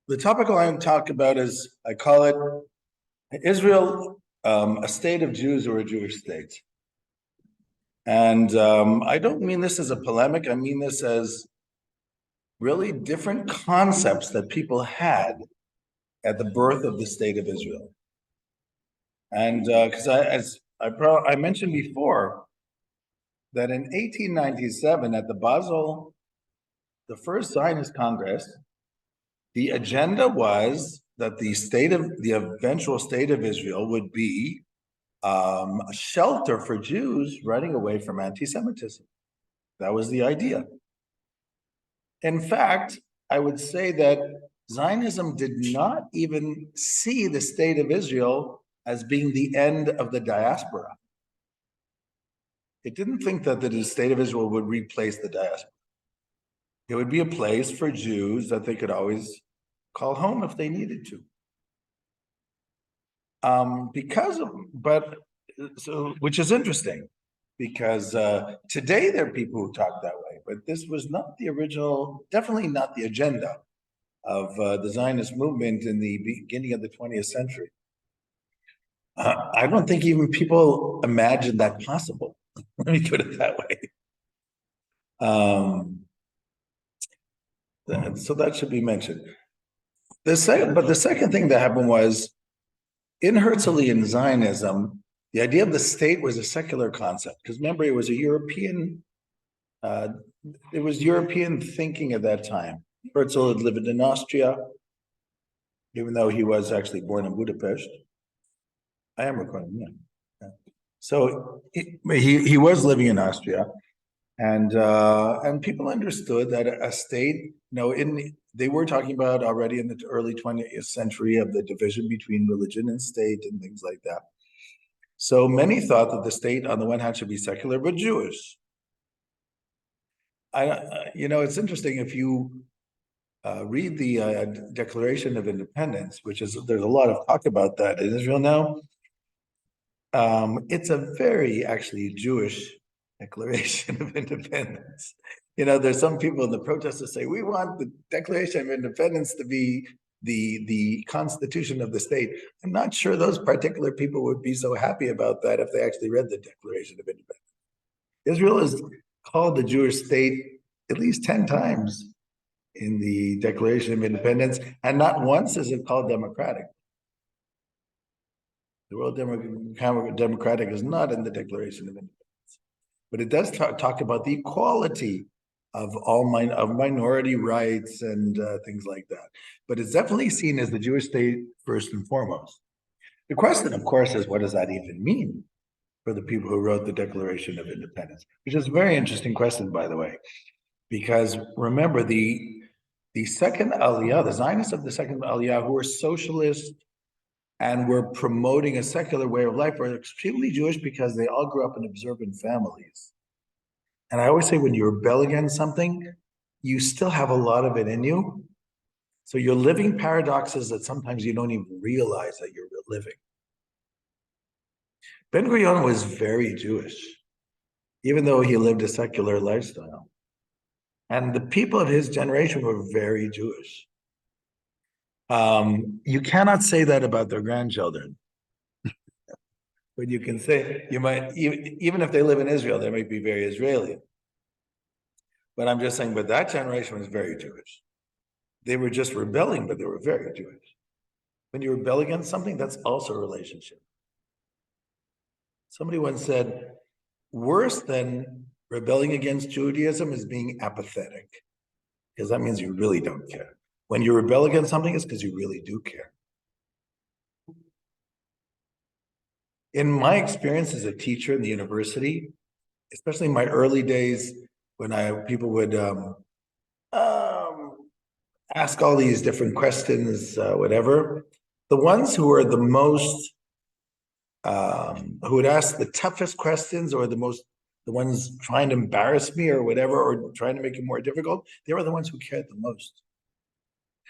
The topic I want to talk about is, I call it Israel, a state of Jews or a Jewish state. And I don't mean this as a polemic. I mean this as really different concepts that people had at the birth of the state of Israel. And because I mentioned before that in 1897 at the Basel, the first Zionist Congress, the agenda was that the eventual state of Israel would be a shelter for Jews running away from anti-Semitism. That was the idea. In fact, I would say that Zionism did not even see the state of Israel as being the end of the diaspora. It didn't think that the state of Israel would replace the diaspora. It would be a place for Jews that they could always call home if they needed to. Which is interesting, because today there are people who talk that way, but this was not the original, definitely not the agenda of the Zionist movement in the beginning of the 20th century. I don't think even people imagined that possible. Let me put it that way. So that should be mentioned. But the second thing that happened was, in Herzlian Zionism, the idea of the state was a secular concept, because remember, it was European thinking at that time. Herzl had lived in Austria, even though he was actually born in Budapest. I am recording, yeah. So he was living in Austria, and people understood that a state, they were talking about already in the early 20th century of the division between religion and state and things like that. So many thought that the state, on the one hand, should be secular but Jewish. It's interesting if you read the Declaration of Independence, there's a lot of talk about that in Israel now. It's a very actually Jewish Declaration of Independence. There's some people in the protests that say, we want the Declaration of Independence to be the constitution of the state. I'm not sure those particular people would be so happy about that if they actually read the Declaration of Independence. Israel is called the Jewish state at least 10 times in the Declaration of Independence, and not once is it called democratic. The word democratic is not in the Declaration of Independence, but it does talk about the equality of minority rights and things like that. But it's definitely seen as the Jewish state first and foremost. The question, of course, is, what does that even mean for the people who wrote the Declaration of Independence? Which is a very interesting question, by the way, because remember, the second Aliyah, the Zionists of the second Aliyah, who were socialists and were promoting a secular way of life, were extremely Jewish because they all grew up in observant families. And I always say, when you rebel against something, you still have a lot of it in you. So you're living paradoxes that sometimes you don't even realize that you're living. Ben-Gurion was very Jewish, even though he lived a secular lifestyle. And the people of his generation were very Jewish. You cannot say that about their grandchildren. But you can say, you might, even if they live in Israel, they might be very Israeli. But I'm just saying, but that generation was very Jewish. They were just rebelling, but they were very Jewish. When you rebel against something, that's also a relationship. Somebody once said, worse than rebelling against Judaism is being apathetic, because that means you really don't care. When you rebel against something, it's because you really do care. In my experience as a teacher in the university, especially in my early days, when people would ask all these different questions, whatever, the ones who are the most, who would ask the toughest questions, or the ones trying to embarrass me or whatever, or trying to make it more difficult, they were the ones who cared the most.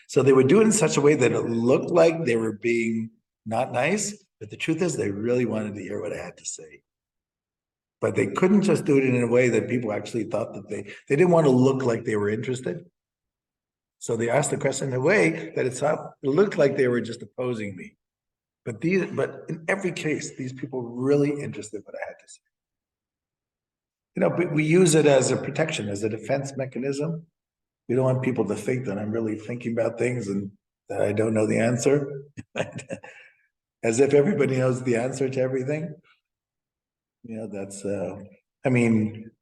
So they would do it in such a way that it looked like they were being not nice, but the truth is they really wanted to hear what I had to say. But they couldn't just do it in a way that people actually thought that they didn't want to look like they were interested. So they asked the question in a way that it looked like they were just opposing me. But in every case, these people were really interested in what I had to say. But we use it as a protection, as a defense mechanism. We don't want people to think that I'm really thinking about things and that I don't know the answer. As if everybody knows the answer to everything. That's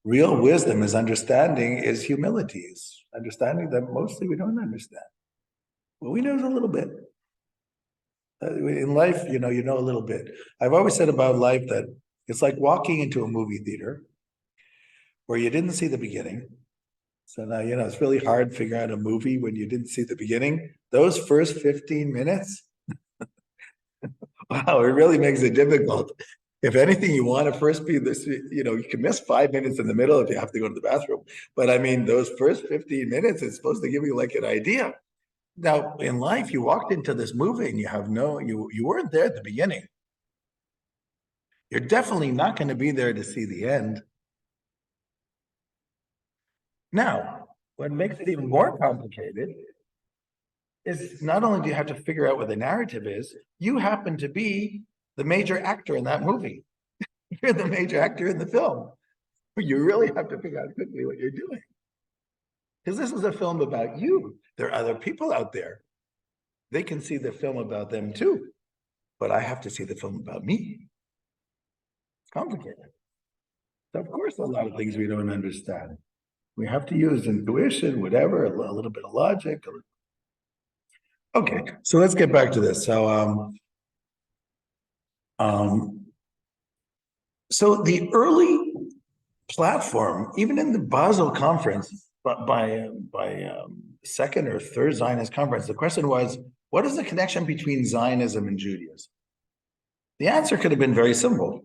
real wisdom is understanding, is humility, is understanding that mostly we don't understand. Well, we know a little bit. In life, you know a little bit. I've always said about life that it's like walking into a movie theater where you didn't see the beginning. So now, it's really hard figuring out a movie when you didn't see the beginning. Those first 15 minutes, wow, it really makes it difficult. If anything, you want to first be this, you can miss 5 minutes in the middle if you have to go to the bathroom. But those first 15 minutes, it's supposed to give you like an idea. Now, in life, you walked into this movie and you weren't there at the beginning. You're definitely not going to be there to see the end. Now, what makes it even more complicated is not only do you have to figure out what the narrative is, you happen to be the major actor in that movie. You're the major actor in the film. You really have to figure out quickly what you're doing. Because this is a film about you. There are other people out there. They can see the film about them too. But I have to see the film about me. It's complicated. So of course, a lot of things we don't understand. We have to use intuition, whatever, a little bit of logic. Okay, so let's get back to this. So the early platform, even in the Basel conference, but by second or third Zionist conference, the question was, what is the connection between Zionism and Judaism? The answer could have been very simple. It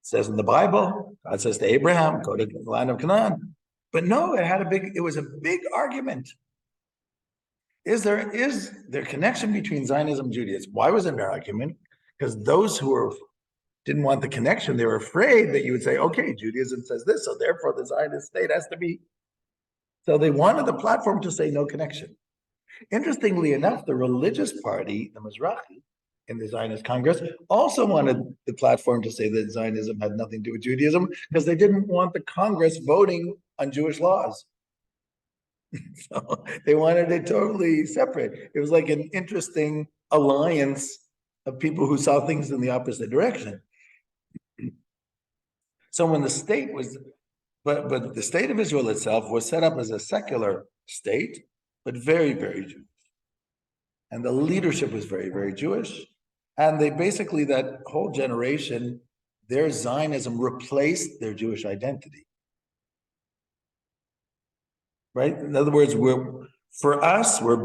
says in the Bible, God says to Abraham, go to the land of Canaan. But no, it was a big argument. Is there connection between Zionism and Judaism? Why was it an argument? Because those who didn't want the connection, they were afraid that you would say, okay, Judaism says this, so therefore the Zionist state has to be. So they wanted the platform to say no connection. Interestingly enough, the religious party, the Mizrahi, in the Zionist Congress, also wanted the platform to say that Zionism had nothing to do with Judaism because they didn't want the Congress voting on Jewish laws. So they wanted it totally separate. It was like an interesting alliance of people who saw things in the opposite direction. So when the state was, but the state of Israel itself was set up as a secular state, but very, very Jewish. And the leadership was very, very Jewish. And they basically, that whole generation, their Zionism replaced their Jewish identity. Right? In other words, we're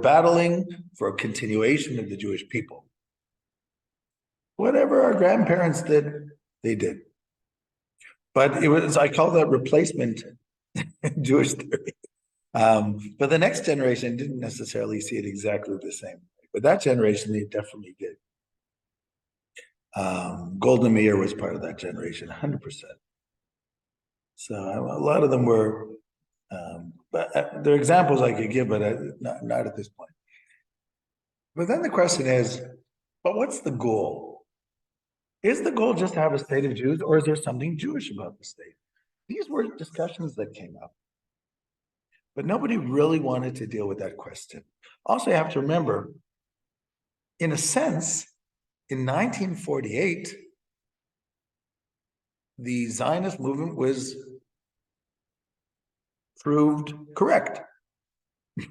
battling for a continuation of the Jewish people. Whatever our grandparents did, they did. But I call that replacement Jewish theory. But the next generation didn't necessarily see it exactly the same way. But that generation, they definitely did. Golda Meir was part of that generation, 100%. So a lot of them were, but there are examples I could give, but not at this point. But then the question is, but what's the goal? Is the goal just to have a state of Jews, or is there something Jewish about the state? These were discussions that came up. But nobody really wanted to deal with that question. Also, you have to remember, in a sense, in 1948, the Zionist movement was proved correct,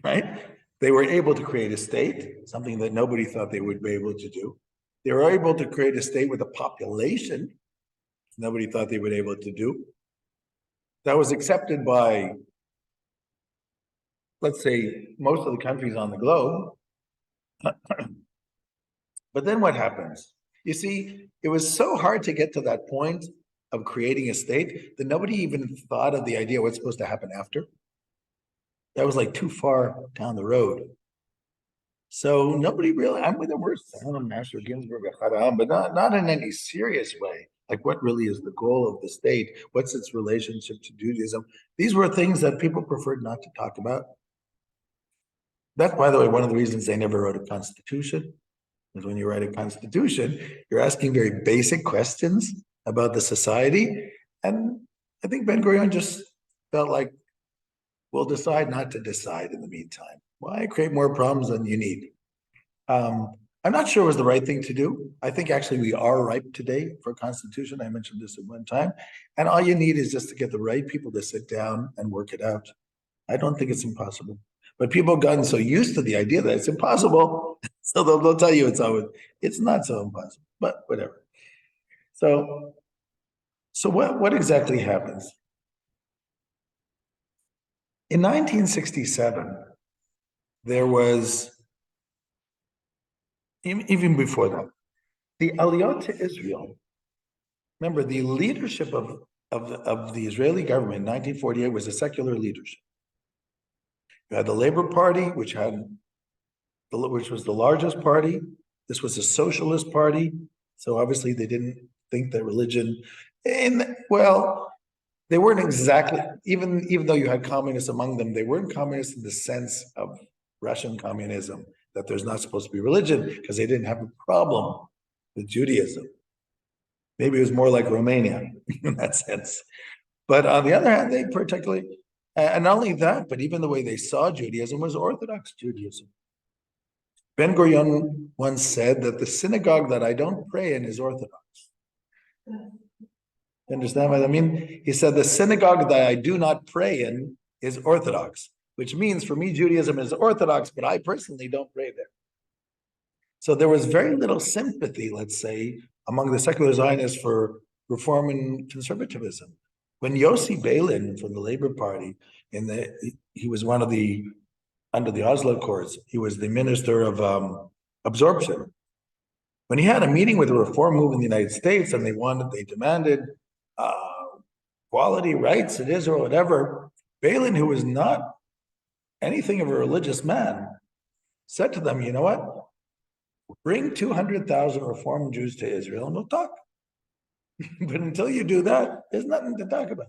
right? They were able to create a state, something that nobody thought they would be able to do. They were able to create a state with a population nobody thought they would be able to do. That was accepted by, let's say, most of the countries on the globe. But then what happens? You see, it was so hard to get to that point of creating a state that nobody even thought of the idea of what's supposed to happen after. That was like too far down the road. So nobody really, I'm with the word Salem, Master Ginsburg, but not in any serious way. Like, what really is the goal of the state? What's its relationship to Judaism? These were things that people preferred not to talk about. That's, by the way, one of the reasons they never wrote a constitution. Because when you write a constitution, you're asking very basic questions about the society. And I think Ben Gurion just felt like, we'll decide not to decide in the meantime. Why create more problems than you need? I'm not sure it was the right thing to do. I think actually we are ripe today for a constitution. I mentioned this at one time. And all you need is just to get the right people to sit down and work it out. I don't think it's impossible. But people have gotten so used to the idea that it's impossible, so they'll tell you it's not so impossible, but whatever. So, what exactly happens? In 1967, there was, even before that, the Aliyot to Israel. Remember, the leadership of the Israeli government in 1948 was a secular leadership. You had the Labor Party, which was the largest party. This was a socialist party, so obviously they didn't think that religion, well, they weren't exactly, even though you had communists among them, they weren't communists in the sense of Russian communism, that there's not supposed to be religion, because they didn't have a problem with Judaism. Maybe it was more like Romania in that sense. But on the other hand, they particularly, and not only that, but even the way they saw Judaism was Orthodox Judaism. Ben Gurion once said that the synagogue that I don't pray in is Orthodox. You understand what I mean? He said the synagogue that I do not pray in is Orthodox, which means for me, Judaism is Orthodox, but I personally don't pray there. So there was very little sympathy, let's say, among the secular Zionists for reform and conservatism. When Yossi Beilin from the Labor Party, he was one of the, under the Oslo Accords, he was the minister of absorption. When he had a meeting with the reform movement in the United States, and they demanded equality rights in Israel, whatever, Beilin, who was not anything of a religious man, said to them, you know what? Bring 200,000 Reform Jews to Israel and we'll talk. But until you do that, there's nothing to talk about.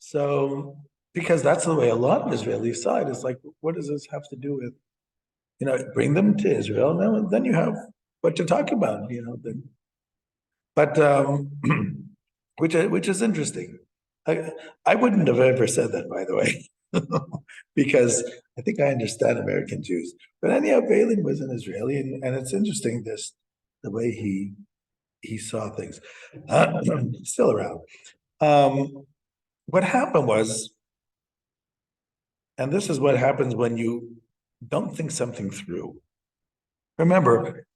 So, because that's the way a lot of Israelis saw it. It's like, what does this have to do with, bring them to Israel, and then you have what to talk about, But which is interesting. I wouldn't have ever said that, by the way, because I think I understand American Jews. But anyhow, Beilin was an Israeli, and it's interesting the way he saw things. Still around. What happened was, and this is what happens when you don't think something through. Remember,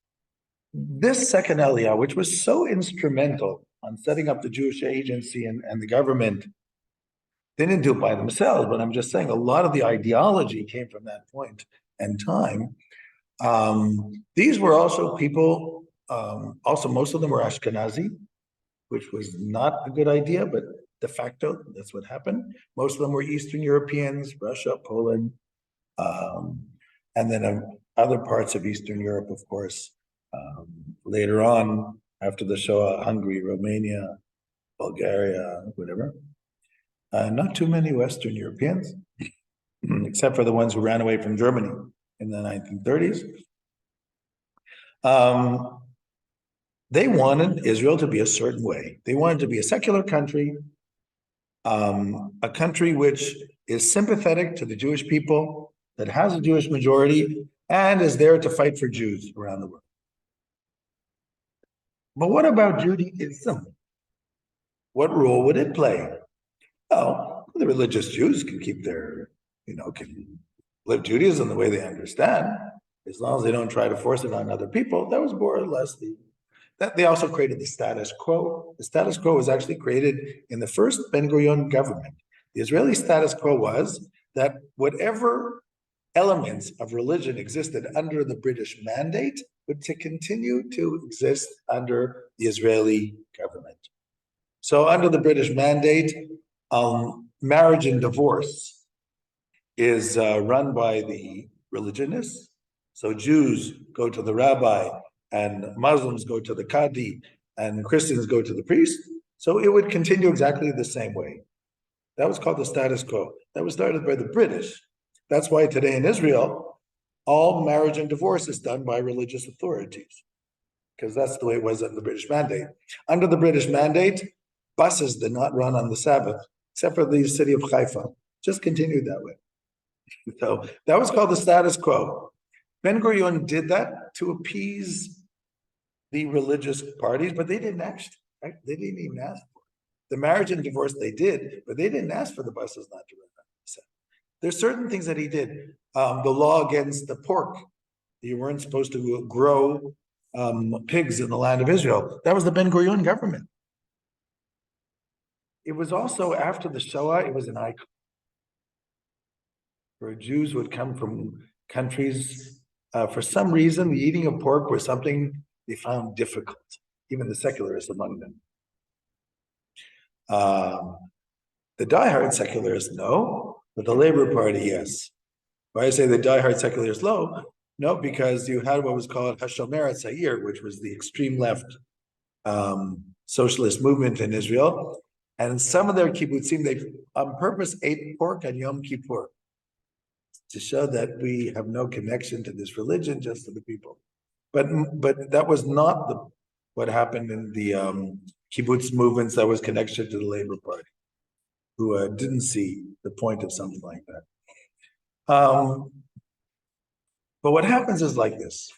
this second Aliyah, which was so instrumental on setting up the Jewish agency and the government, they didn't do it by themselves, but I'm just saying a lot of the ideology came from that point and time. These were also people, also most of them were Ashkenazi, which was not a good idea, but de facto, that's what happened. Most of them were Eastern Europeans, Russia, Poland, and then other parts of Eastern Europe, of course. Later on, after the Shoah, Hungary, Romania, Bulgaria, whatever. Not too many Western Europeans, except for the ones who ran away from Germany in the 1930s. They wanted Israel to be a certain way. They wanted to be a secular country, a country which is sympathetic to the Jewish people, that has a Jewish majority, and is there to fight for Jews around the world. But what about Judaism? What role would it play? Well, the religious Jews can keep can live Judaism the way they understand, as long as they don't try to force it on other people. That was more or less that they also created the status quo. The status quo was actually created in the first Ben Gurion government. The Israeli status quo was that whatever elements of religion existed under the British mandate would to continue to exist under the Israeli government. So under the British mandate, marriage and divorce is run by the religionists. So Jews go to the rabbi, and Muslims go to the Qadi, and Christians go to the priest. So it would continue exactly the same way. That was called the status quo. That was started by the British. That's why today in Israel, all marriage and divorce is done by religious authorities, because that's the way it was under the British Mandate. Under the British Mandate, buses did not run on the Sabbath, except for the city of Haifa. Just continued that way. So that was called the status quo. Ben Gurion did that to appease the religious parties, but they didn't actually. Right? They didn't even ask for it. The marriage and divorce they did, but they didn't ask for the buses not to run on the Sabbath. There's certain things that he did. The law against the pork. You weren't supposed to grow pigs in the land of Israel. That was the Ben Gurion government. It was also after the Shoah, it was an icon where Jews would come from countries. For some reason, the eating of pork was something they found difficult, even the secularists among them. The diehard secularists, no, but the Labor Party, yes. Why I say the diehard secularists, no, because you had what was called Hashomer Tza'ir, which was the extreme left socialist movement in Israel. And some of their kibbutzim, they on purpose ate pork on Yom Kippur to show that we have no connection to this religion, just to the people. But that was not what happened in the kibbutz movements that was connection to the Labor Party, who didn't see the point of something like that. But what happens is like this.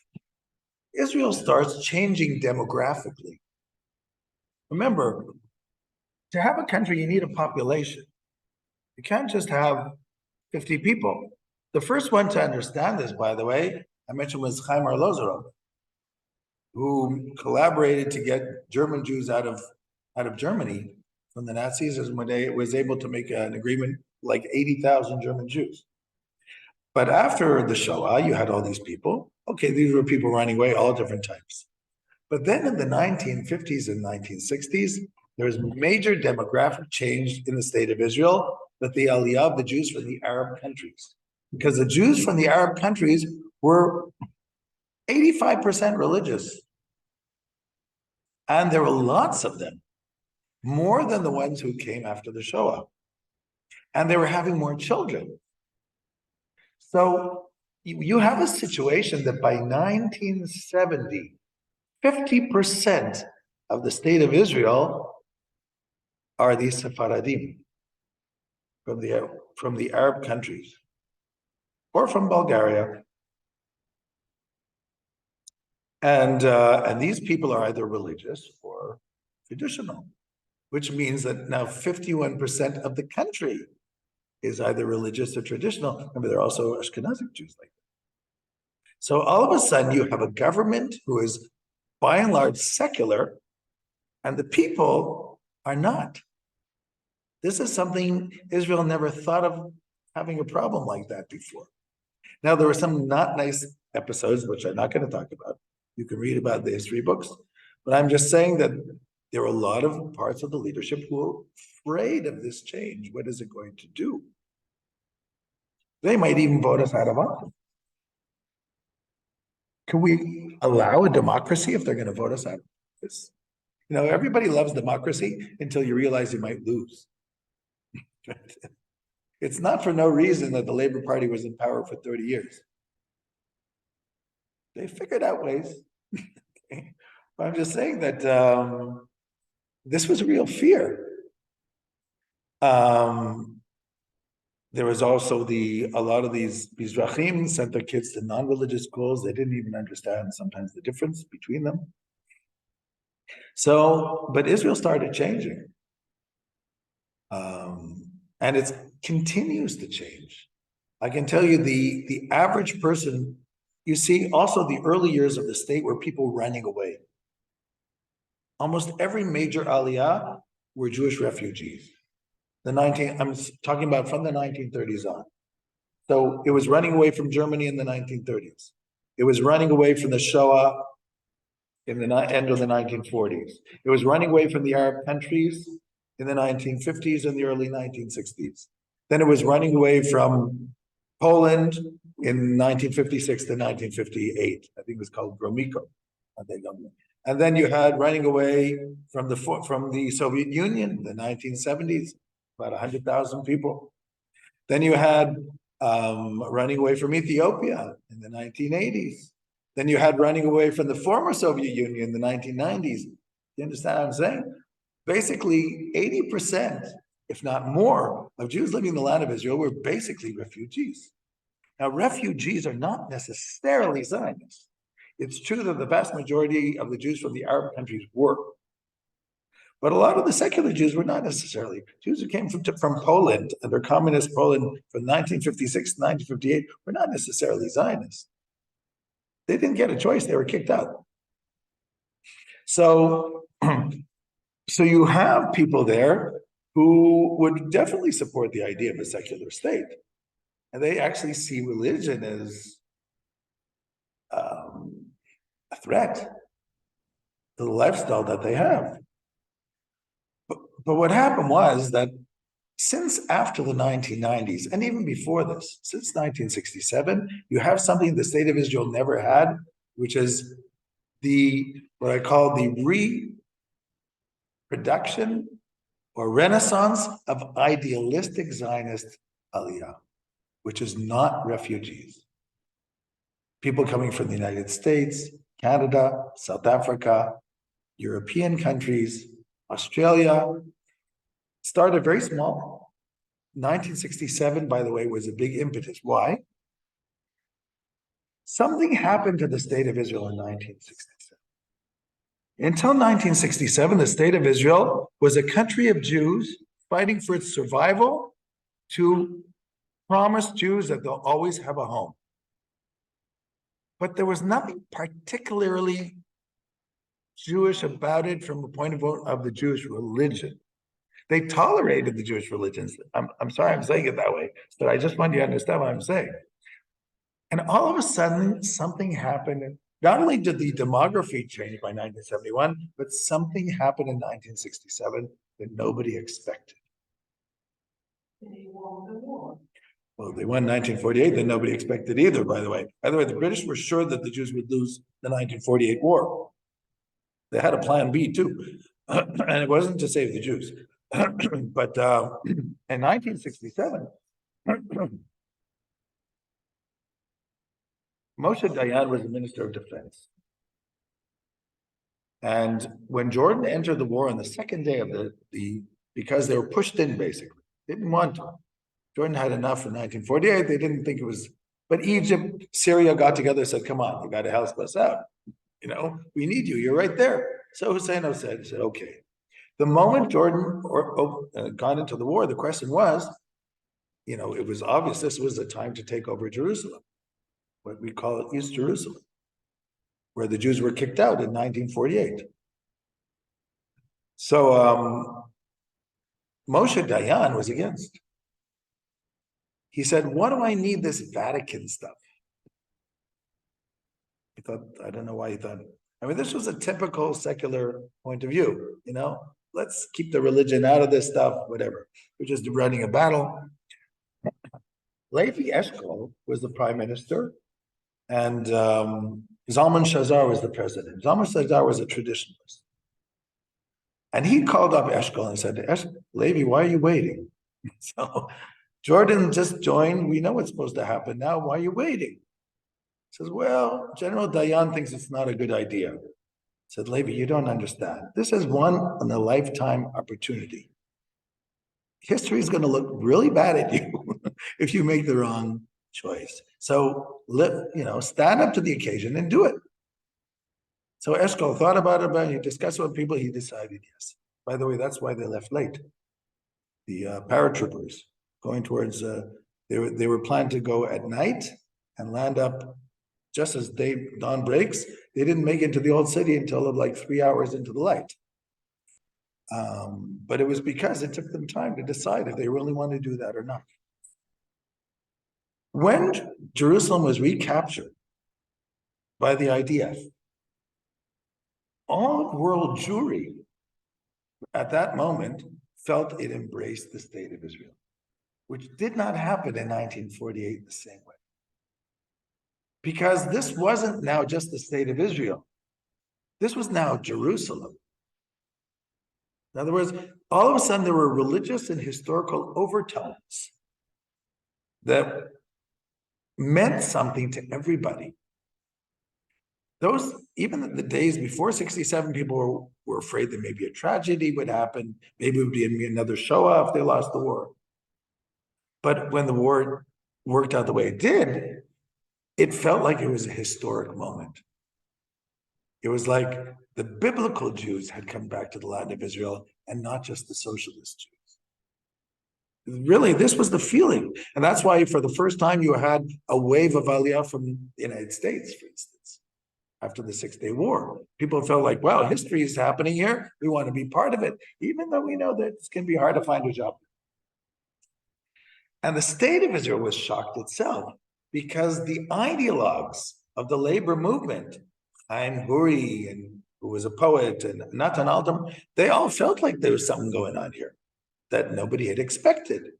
Israel starts changing demographically. Remember, to have a country, you need a population. You can't just have 50 people. The first one to understand this, by the way, I mentioned was Chaim Arlozorov, who collaborated to get German Jews out of Germany from the Nazis, and when they was able to make an agreement like 80,000 German Jews. But after the Shoah, you had all these people. Okay, these were people running away, all different types. But then in the 1950s and 1960s, there was major demographic change in the state of Israel, with the aliyah of the Jews from the Arab countries. Because the Jews from the Arab countries were 85% religious. And there were lots of them, more than the ones who came after the Shoah. And they were having more children. So you have a situation that by 1970, 50% of the state of Israel are these Sephardim from the Arab countries or from Bulgaria. And these people are either religious or traditional, which means that now 51% of the country is either religious or traditional. Remember, there are also Ashkenazic Jews like that. So all of a sudden, you have a government who is by and large secular, and the people are not. This is something Israel never thought of having a problem like that before. Now, there were some not nice episodes, which I'm not going to talk about. You can read about the history books, but I'm just saying that there were a lot of parts of the leadership who were afraid of this change. What is it going to do? They might even vote us out of office. Can we allow a democracy if they're going to vote us out of office? You know, everybody loves democracy until you realize you might lose. It's not for no reason that the Labor Party was in power for 30 years. They figured out ways. Okay. But I'm just saying that this was a real fear. There was also a lot of these Mizrahim sent their kids to non-religious schools. They didn't even understand sometimes the difference between them. So, but Israel started changing. And it continues to change. I can tell you the average person, you see also the early years of the state were people running away. Almost every major aliyah were Jewish refugees. I'm talking about from the 1930s on. So it was running away from Germany in the 1930s. It was running away from the Shoah in the end of the 1940s. It was running away from the Arab countries in the 1950s and the early 1960s. Then it was running away from Poland in 1956 to 1958. I think it was called Gromyko. And then you had running away from the Soviet Union in the 1970s, about 100,000 people. Then you had running away from Ethiopia in the 1980s. Then you had running away from the former Soviet Union in the 1990s. You understand what I'm saying? Basically, 80%, if not more, of Jews living in the land of Israel were basically refugees. Now, refugees are not necessarily Zionists. It's true that the vast majority of the Jews from the Arab countries were. But a lot of the secular Jews were not necessarily. Jews who came from Poland, under communist Poland from 1956 to 1958, were not necessarily Zionists. They didn't get a choice, they were kicked out. So, so you have people there who would definitely support the idea of a secular state. And they actually see religion as a threat to the lifestyle that they have. But what happened was that since after the 1990s, and even before this, since 1967, you have something the state of Israel never had, which is what I call the reproduction or renaissance of idealistic Zionist aliyah, which is not refugees. People coming from the United States, Canada, South Africa, European countries, Australia, started very small. 1967, by the way, was a big impetus. Why? Something happened to the state of Israel in 1967. Until 1967, the state of Israel was a country of Jews fighting for its survival to promise Jews that they'll always have a home. But there was nothing particularly Jewish about it from the point of view of the Jewish religion. They tolerated the Jewish religions. I'm sorry I'm saying it that way, but I just want you to understand what I'm saying. And all of a sudden, something happened. Not only did the demography change by 1971, but something happened in 1967 that nobody expected. They won the war. Well, they won 1948, then nobody expected either, by the way. By the way, the British were sure that the Jews would lose the 1948 war. They had a plan B too, and it wasn't to save the Jews. But in 1967, Moshe Dayan was the Minister of Defense. And when Jordan entered the war on the second day of because they were pushed in basically, they didn't want to. Jordan had enough in 1948. They didn't think it was, but Egypt, Syria got together and said, come on, you got to help us out. You know, we need you. You're right there. So Hussein said, okay. The moment Jordan got into the war, the question was, you know, it was obvious this was the time to take over Jerusalem, what we call East Jerusalem, where the Jews were kicked out in 1948. So Moshe Dayan was against. He said, what do I need this Vatican stuff? He thought, I don't know why he thought, I mean, this was a typical secular point of view, you know, let's keep the religion out of this stuff, whatever. We're just running a battle. Levi Eshkol was the prime minister, and Zalman Shazar was the president. Zalman Shazar was a traditionalist. And he called up Eshkol and said, Levi, why are you waiting? So Jordan just joined. We know what's supposed to happen now. Why are you waiting? He says, well, General Dayan thinks it's not a good idea. I said, Levi, you don't understand. This is one in a lifetime opportunity. History is going to look really bad at you if you make the wrong choice. So, stand up to the occasion and do it. So Eshkol thought about it, he discussed with people, he decided yes. By the way, that's why they left late. The paratroopers going towards, they were planned to go at night and land up just as dawn breaks. They didn't make it to the old city until like 3 hours into the light. But it was because it took them time to decide if they really want to do that or not. When Jerusalem was recaptured by the IDF, all world Jewry at that moment felt it embraced the state of Israel, which did not happen in 1948 the same way. Because this wasn't now just the state of Israel. This was now Jerusalem. In other words, all of a sudden there were religious and historical overtones that meant something to everybody. Those, even the days before 67, people were afraid that maybe a tragedy would happen. Maybe it would be another Shoah if they lost the war. But when the war worked out the way it did, it felt like it was a historic moment. It was like the biblical Jews had come back to the land of Israel and not just the socialist Jews. Really, this was the feeling. And that's why for the first time you had a wave of Aliyah from the United States, for instance, after the 6-Day War. People felt like, wow, history is happening here. We want to be part of it, even though we know that it's going to be hard to find a job. And the state of Israel was shocked itself because the ideologues of the labor movement, Chaim Huri, and who was a poet, and Natan Altam, they all felt like there was something going on here that nobody had expected.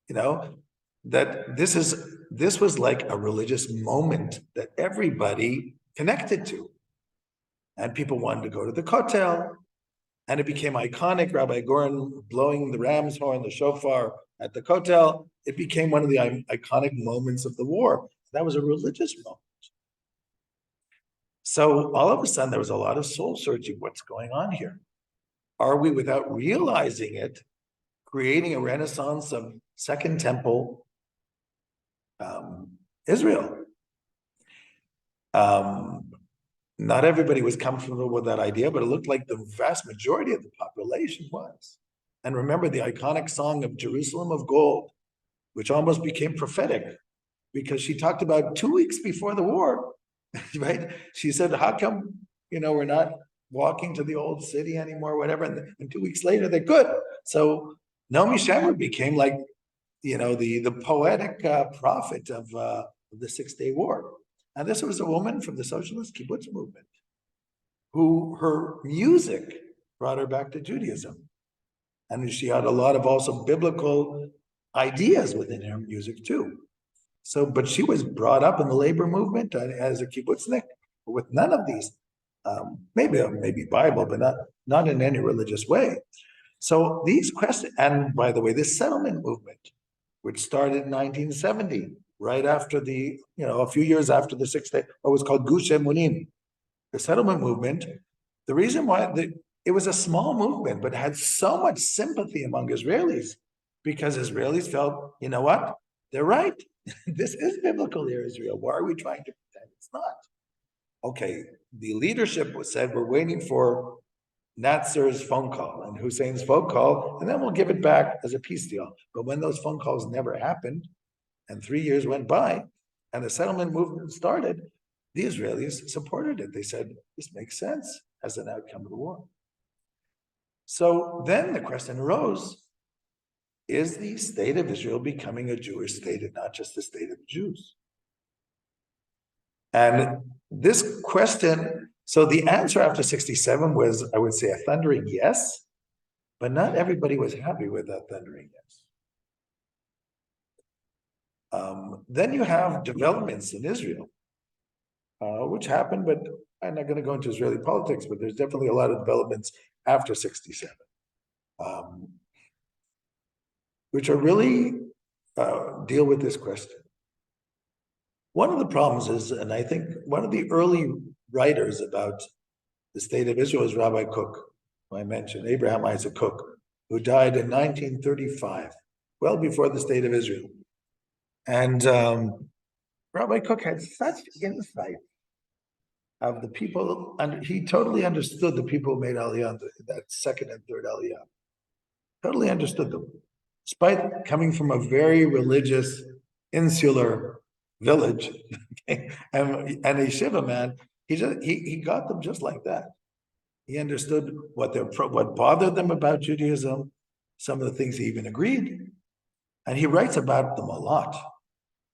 You know, that this was like a religious moment that everybody connected to. And people wanted to go to the Kotel, and it became iconic. Rabbi Goren blowing the ram's horn, the shofar at the Kotel. It became one of the iconic moments of the war. That was a religious moment. So all of a sudden, there was a lot of soul searching. What's going on here? Are we, without realizing it, creating a renaissance of Second Temple Israel? Not everybody was comfortable with that idea, but it looked like the vast majority of the population was. And remember the iconic song of Jerusalem of Gold, which almost became prophetic because she talked about 2 weeks before the war, right? She said, how come, we're not walking to the old city anymore, whatever. And 2 weeks later, they could. So Naomi Shemer became like, the poetic prophet of the 6-Day War. And this was a woman from the socialist kibbutz movement who her music brought her back to Judaism. And she had a lot of also biblical ideas within her music too. So, but she was brought up in the labor movement as a kibbutznik with none of these, maybe Bible, but not in any religious way. So these questions, and by the way, this settlement movement, which started in 1970, right after a few years after the 6-Day, what was called Gush Emunim, the settlement movement. The reason why it was a small movement, but had so much sympathy among Israelis because Israelis felt, you know what? They're right. This is biblical here, Israel. Why are we trying to pretend it's not? Okay, the leadership said, we're waiting for Natzer's phone call and Hussein's phone call, and then we'll give it back as a peace deal. But when those phone calls never happened, and 3 years went by, and the settlement movement started, the Israelis supported it. They said, this makes sense as an outcome of the war. So then the question arose, is the state of Israel becoming a Jewish state and not just the state of the Jews? And this question, so the answer after 67 was, I would say, a thundering yes, but not everybody was happy with that thundering yes. Then you have developments in Israel, which happened, but I'm not going to go into Israeli politics, but there's definitely a lot of developments after 67, which are really deal with this question. One of the problems is, and I think one of the early writers about the state of Israel is Rabbi Kook, who I mentioned, Abraham Isaac Kook, who died in 1935, well before the state of Israel. And Rabbi Kook had such insight of the people, and he totally understood the people who made Aliyah, that second and third Aliyah. Totally understood them, despite coming from a very religious, insular village, okay? and a Shiva man. He got them just like that. He understood what bothered them about Judaism, some of the things he even agreed, and he writes about them a lot.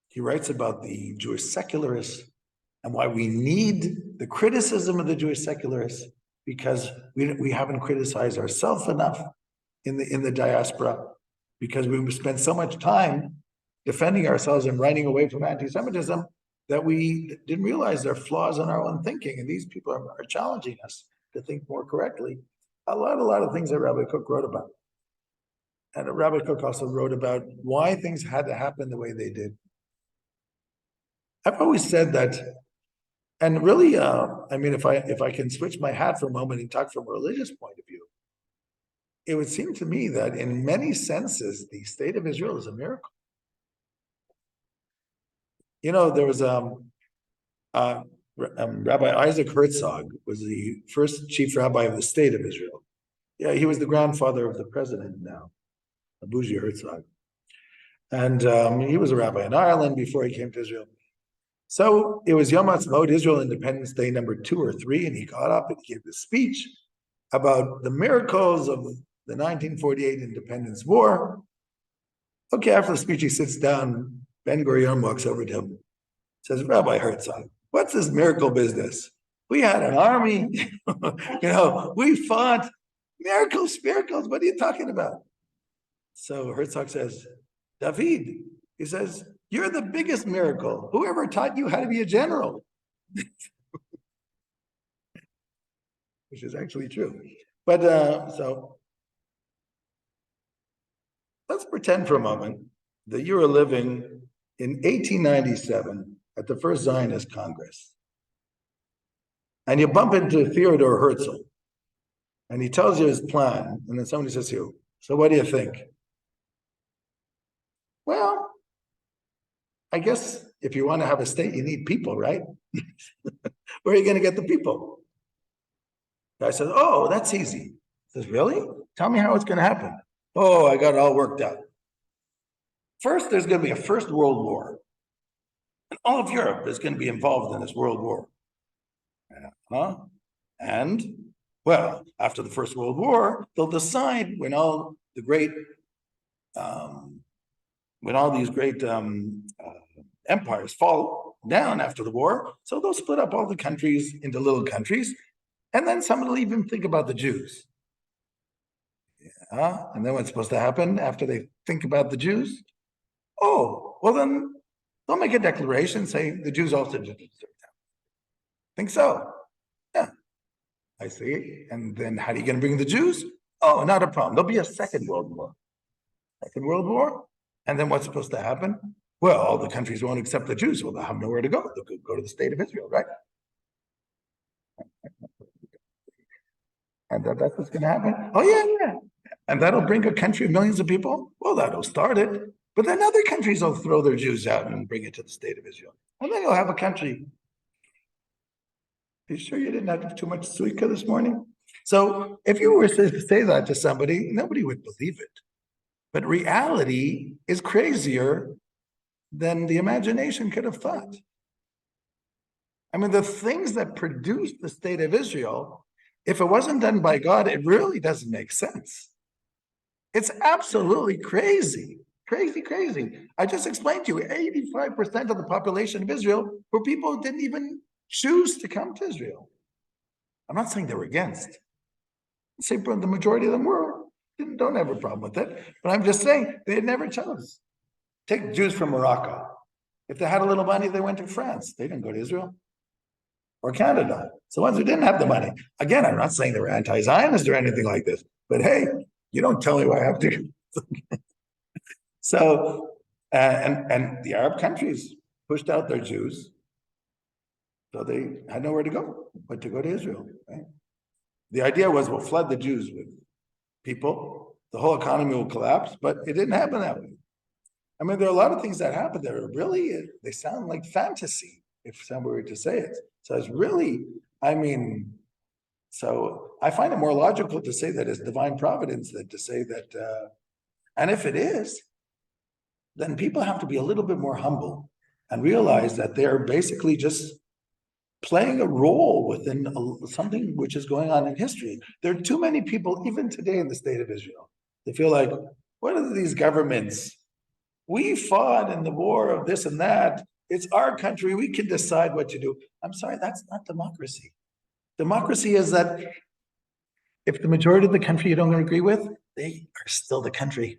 He writes about the Jewish secularists and why we need the criticism of the Jewish secularists because we haven't criticized ourselves enough in the diaspora because we spent so much time defending ourselves and running away from anti-Semitism that we didn't realize there are flaws in our own thinking, and these people are challenging us to think more correctly. A lot of things that Rabbi Kook wrote about. And Rabbi Kook also wrote about why things had to happen the way they did. I've always said that, and really, I mean, if I can switch my hat for a moment and talk from a religious point of view, it would seem to me that in many senses, the state of Israel is a miracle. There was uh, Rabbi Isaac Herzog was the first chief rabbi of the state of Israel. Yeah, he was the grandfather of the president now, Bougie Herzog. And he was a rabbi in Ireland before he came to Israel. So it was Yom Ha'atzmaut, Israel Independence Day number 2 or 3, and he got up and gave this speech about the miracles of the 1948 Independence War. Okay, after the speech, he sits down. Ben Gurion walks over to him, says, Rabbi Herzog, what's this miracle business? We had an army, we fought. Miracles, what are you talking about? So Herzog says, David, he says, you're the biggest miracle. Whoever taught you how to be a general? Which is actually true. But so let's pretend for a moment that you were living in 1897 at the first Zionist Congress. And you bump into Theodore Herzl. And he tells you his plan. And then somebody says to you, so what do you think? Well, I guess if you want to have a state, you need people, right? Where are you going to get the people? The guy says, oh, that's easy. He says, really? Tell me how it's going to happen. Oh, I got it all worked out. First, there's going to be a first world war. And all of Europe is going to be involved in this world war. And, well, after the First World War, they'll decide when all these great empires fall down after the war, so they'll split up all the countries into little countries, and then someone will even think about the Jews. Yeah, and then what's supposed to happen after they think about the Jews? Oh, well then they'll make a declaration saying the Jews also deserve that. Think so? Yeah, I see. And then how are you going to bring the Jews? Oh, not a problem. There'll be a second world war. Second World War? And then what's supposed to happen? Well, all the countries won't accept the Jews. Well, they'll have nowhere to go. They'll go to the state of Israel, right? And that's what's going to happen. Oh, yeah. And that'll bring a country of millions of people? Well, that'll start it. But then other countries will throw their Jews out and bring it to the state of Israel. And then you'll have a country. Are you sure you didn't have too much suika this morning? So if you were to say that to somebody, nobody would believe it. But reality is crazier than the imagination could have thought. I mean, the things that produced the state of Israel, if it wasn't done by God, it really doesn't make sense. It's absolutely crazy. Crazy. I just explained to you, 85% of the population of Israel were people who didn't even choose to come to Israel. I'm not saying they were against. I'm saying the majority of them don't have a problem with it. But I'm just saying they never chose. Take Jews from Morocco. If they had a little money, they went to France. They didn't go to Israel or Canada. So ones who didn't have the money. Again, I'm not saying they were anti-Zionist or anything like this. But hey, you don't tell me what I have to. So, and the Arab countries pushed out their Jews. So they had nowhere to go but to go to Israel. Right? The idea was we'll flood the Jews with people. The whole economy will collapse, but it didn't happen that way. I mean, there are a lot of things that happen that are really, they sound like fantasy, if somebody were to say it. So it's really, so I find it more logical to say that it's divine providence than to say that, and if it is, then people have to be a little bit more humble and realize that they're basically just playing a role within something which is going on in history. There are too many people, even today in the state of Israel, they feel like, what are these governments? We fought in the war of this and that. It's our country. We can decide what to do. I'm sorry, that's not democracy. Democracy is that if the majority of the country you don't agree with, they are still the country.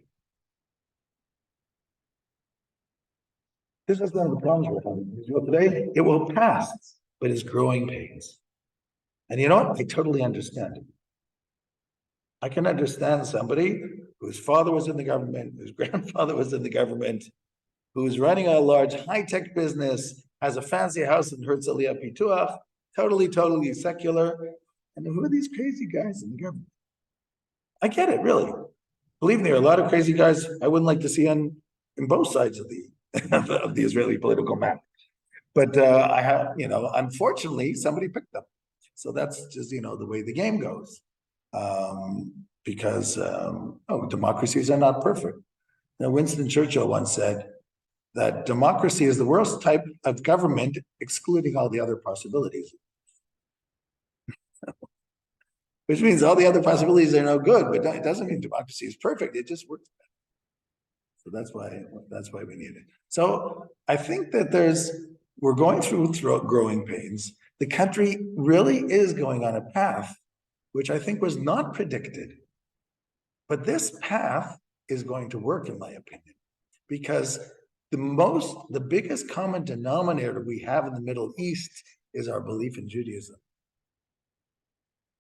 This is one of the problems we're having in Israel today. It will pass, but it's growing pains. And you know what? I totally understand it. I can understand somebody whose father was in the government, whose grandfather was in the government, who's running a large high-tech business, has a fancy house in Herzliya Pituach, totally secular. And who are these crazy guys in the government? I get it, really. Believe me, there are a lot of crazy guys I wouldn't like to see on in both sides of the of the Israeli political map. But I have, unfortunately, somebody picked them. So that's just, the way the game goes. Because democracies are not perfect. Now, Winston Churchill once said that democracy is the worst type of government, excluding all the other possibilities. Which means all the other possibilities are no good, but it doesn't mean democracy is perfect. It just works better. So that's why we need it. So I think that we're going through growing pains. The country really is going on a path, which I think was not predicted. But this path is going to work, in my opinion, because the biggest common denominator we have in the Middle East is our belief in Judaism.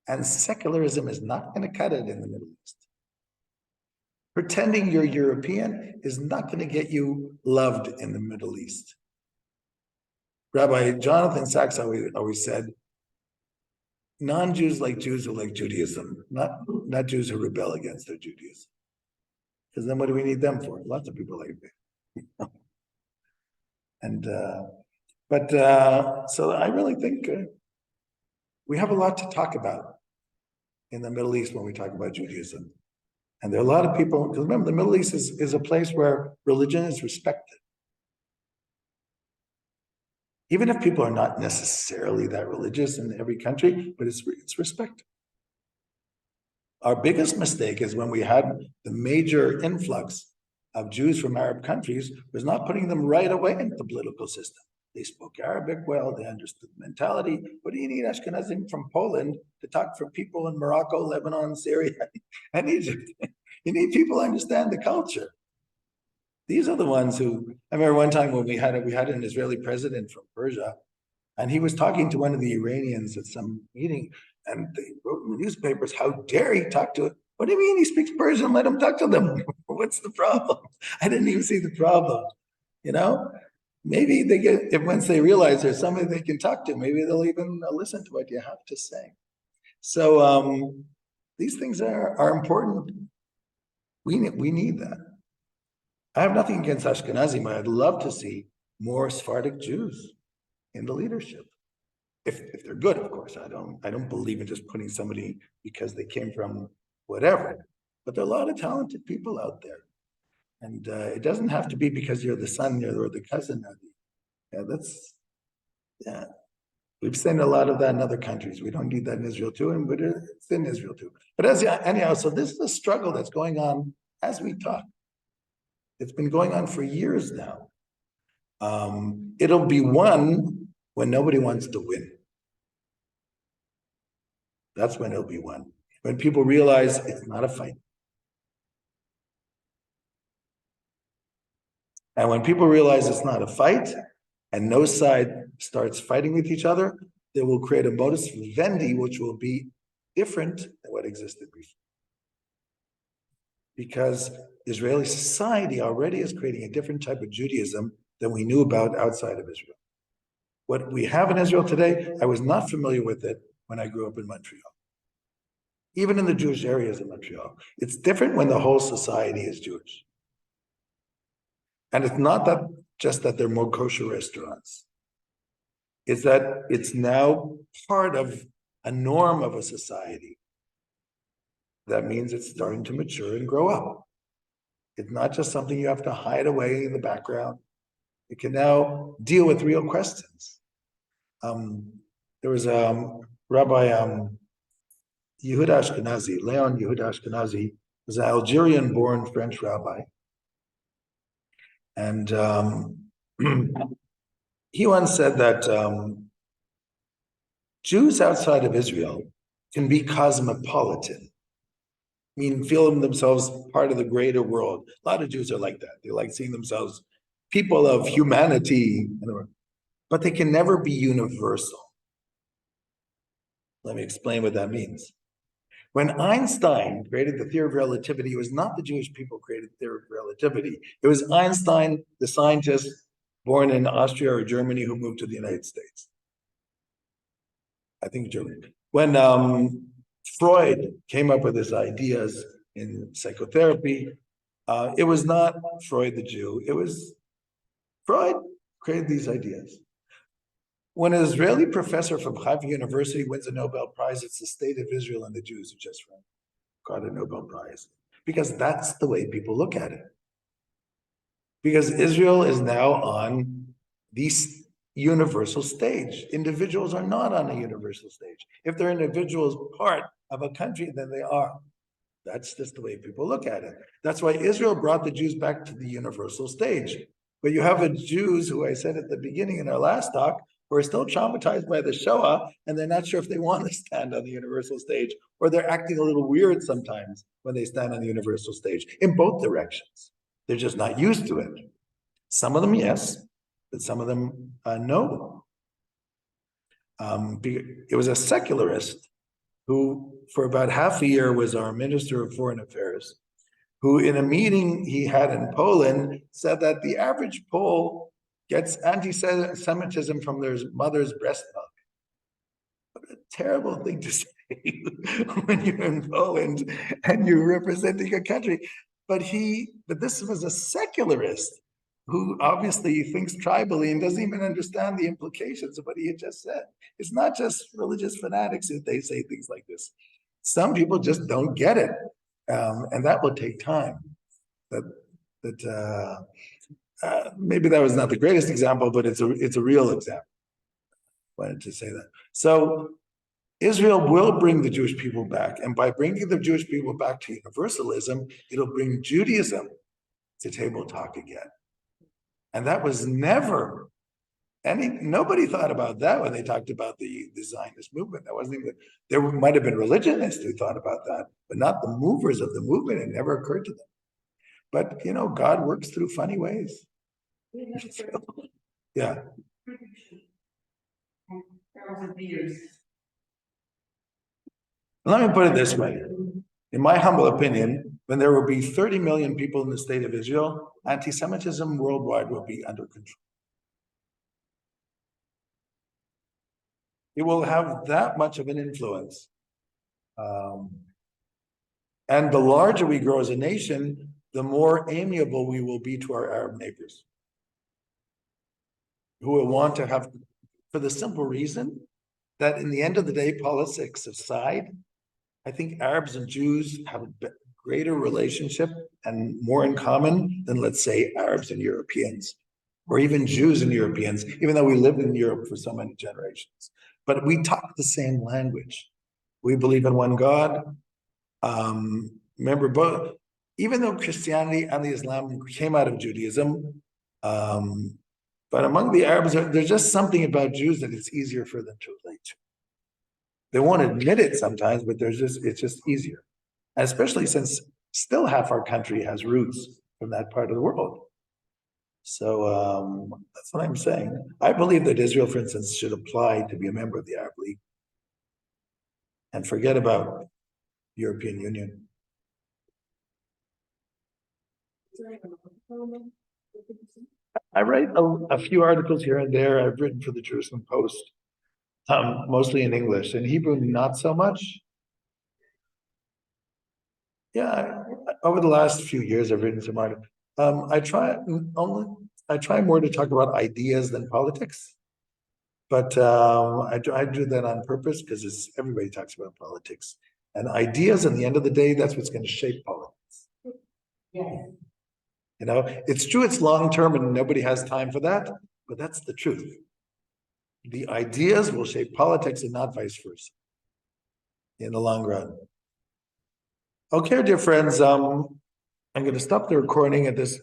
And secularism is not going to cut it in the Middle East. Pretending you're European is not going to get you loved in the Middle East. Rabbi Jonathan Sachs always said, non-Jews like Jews who like Judaism, not Jews who rebel against their Judaism. Because then what do we need them for? Lots of people like that. And so I really think we have a lot to talk about in the Middle East when we talk about Judaism. And there are a lot of people, because remember, the Middle East is a place where religion is respected. Even if people are not necessarily that religious in every country, but it's respected. Our biggest mistake is when we had the major influx of Jews from Arab countries was not putting them right away into the political system. They spoke Arabic well, they understood the mentality. What do you need Ashkenazim from Poland to talk for people in Morocco, Lebanon, Syria, and Egypt? You need people who understand the culture. These are the ones who, I remember one time when we had an Israeli president from Persia, and he was talking to one of the Iranians at some meeting, and they wrote in the newspapers, how dare he talk to it? What do you mean he speaks Persian? Let him talk to them. What's the problem? I didn't even see the problem. Maybe they if once they realize there's somebody they can talk to, maybe they'll even listen to what you have to say. So these things are important. We need that. I have nothing against Ashkenazim, but I'd love to see more Sephardic Jews in the leadership. If they're good, of course. I don't believe in just putting somebody because they came from whatever. But there are a lot of talented people out there. And it doesn't have to be because you're the son or the cousin. We've seen a lot of that in other countries. We don't need that in Israel too, but it's in Israel too. But anyhow, so this is a struggle that's going on as we talk. It's been going on for years now. It'll be won when nobody wants to win. That's when it'll be won. When people realize it's not a fight. And when people realize it's not a fight and no side starts fighting with each other, they will create a modus vivendi which will be different than what existed before. Because Israeli society already is creating a different type of Judaism than we knew about outside of Israel. What we have in Israel today, I was not familiar with it when I grew up in Montreal. Even in the Jewish areas of Montreal. It's different when the whole society is Jewish. And it's not just that they're more kosher restaurants. It's that it's now part of a norm of a society. That means it's starting to mature and grow up. It's not just something you have to hide away in the background. It can now deal with real questions. There was Rabbi Yehuda Ashkenazi, Leon Yehuda Ashkenazi, was an Algerian-born French rabbi. And he once said that Jews outside of Israel can be cosmopolitan, meaning feel themselves part of the greater world. A lot of Jews are like that. They like seeing themselves people of humanity, but they can never be universal. Let me explain what that means. When Einstein created the theory of relativity, it was not the Jewish people who created the theory of relativity. It was Einstein, the scientist, born in Austria or Germany who moved to the United States. I think Germany. When Freud came up with his ideas in psychotherapy, it was not Freud the Jew, it was Freud created these ideas. When an Israeli professor from Haifa University wins a Nobel Prize, it's the state of Israel and the Jews who just got a Nobel Prize, because that's the way people look at it. Because Israel is now on the universal stage. Individuals are not on a universal stage. If they're individuals part of a country, then they are. That's just the way people look at it. That's why Israel brought the Jews back to the universal stage. But you have a Jews who I said at the beginning in our last talk, who are still traumatized by the Shoah, and they're not sure if they want to stand on the universal stage, or they're acting a little weird sometimes when they stand on the universal stage, in both directions. They're just not used to it. Some of them, yes, but some of them, no. It was a secularist who, for about half a year, was our Minister of Foreign Affairs, who in a meeting he had in Poland said that the average Pole gets anti-Semitism from their mother's breast milk. What a terrible thing to say when you're in Poland and you're representing a country. But this was a secularist who obviously thinks tribally and doesn't even understand the implications of what he had just said. It's not just religious fanatics that they say things like this. Some people just don't get it, and that will take time. Maybe that was not the greatest example, but it's a real example. I wanted to say that. So Israel will bring the Jewish people back, and by bringing the Jewish people back to universalism, it'll bring Judaism to table talk again. And that was never nobody thought about that when they talked about the Zionist movement. That wasn't even, there might have been religionists who thought about that, but not the movers of the movement. It never occurred to them. But God works through funny ways. Yeah. Let me put it this way. In my humble opinion, when there will be 30 million people in the state of Israel, anti-Semitism worldwide will be under control. It will have that much of an influence. And the larger we grow as a nation, the more amiable we will be to our Arab neighbors, who will want to have, for the simple reason that in the end of the day, politics aside, I think Arabs and Jews have a greater relationship and more in common than, let's say, Arabs and Europeans, or even Jews and Europeans, even though we lived in Europe for so many generations. But we talk the same language. We believe in one God. Remember, both, even though Christianity and the Islam came out of Judaism, but among the Arabs, there's just something about Jews that it's easier for them to relate to. They won't admit it sometimes, but it's just easier. And especially since still half our country has roots from that part of the world. So that's what I'm saying. I believe that Israel, for instance, should apply to be a member of the Arab League and forget about European Union. I write a few articles here and there. I've written for the Jerusalem Post, mostly in English. In Hebrew, not so much. Yeah, over the last few years, I've written some articles. I try more to talk about ideas than politics, but I do that on purpose because everybody talks about politics, and ideas. At the end of the day, that's what's going to shape politics. Yeah. It's true. It's long term, and nobody has time for that. But that's the truth. The ideas will shape politics, and not vice versa. In the long run. Okay, dear friends. I'm going to stop the recording at this